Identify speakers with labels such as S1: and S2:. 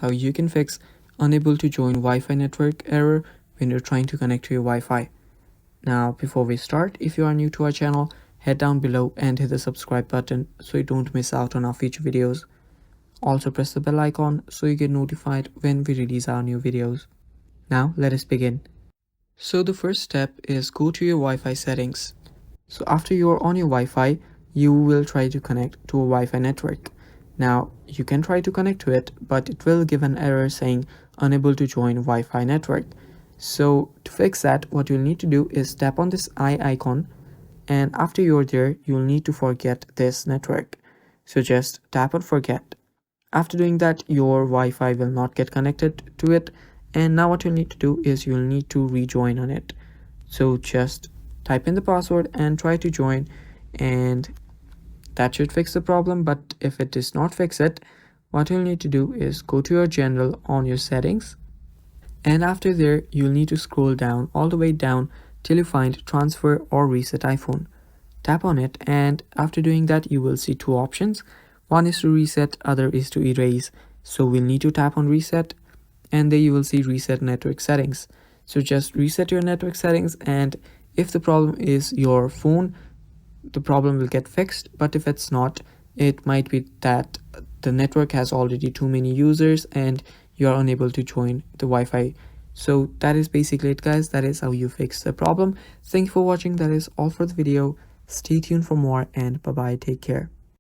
S1: how you can fix unable to join Wi-Fi network error when you're trying to connect to your Wi-Fi. Now, before we start, if you are new to our channel, head down below and hit the subscribe button so you don't miss out on our future videos. Also press the bell icon so you get notified when we release our new videos. Now, let us begin. So the first step is go to your Wi-Fi settings. So after you're on your Wi-Fi, you will try to connect to a Wi-Fi network. Now, you can try to connect to it, but it will give an error saying unable to join Wi-Fi network. So to fix that, what you'll need to do is tap on this eye icon, and after you're there, you'll need to forget this network. So just tap on forget. After doing that, your Wi-Fi will not get connected to it, and now what you'll need to do is you'll need to rejoin on it. So just type in the password and try to join, and that should fix the problem. But if it does not fix it, what you'll need to do is go to your general on your settings, and after there you'll need to scroll down all the way down till you find transfer or reset iPhone. Tap on it, and after doing that you will see two options. One is to reset, other is to erase. So we'll need to tap on reset, and there you will see reset network settings. So just reset your network settings, and if the problem is your phone, the problem will get fixed. But if it's not, it might be that the network has already too many users and you are unable to join the Wi-Fi. So that is basically it, guys. That is how you fix the problem. Thank you for watching. That is all for the video. Stay tuned for more, and bye bye. Take care.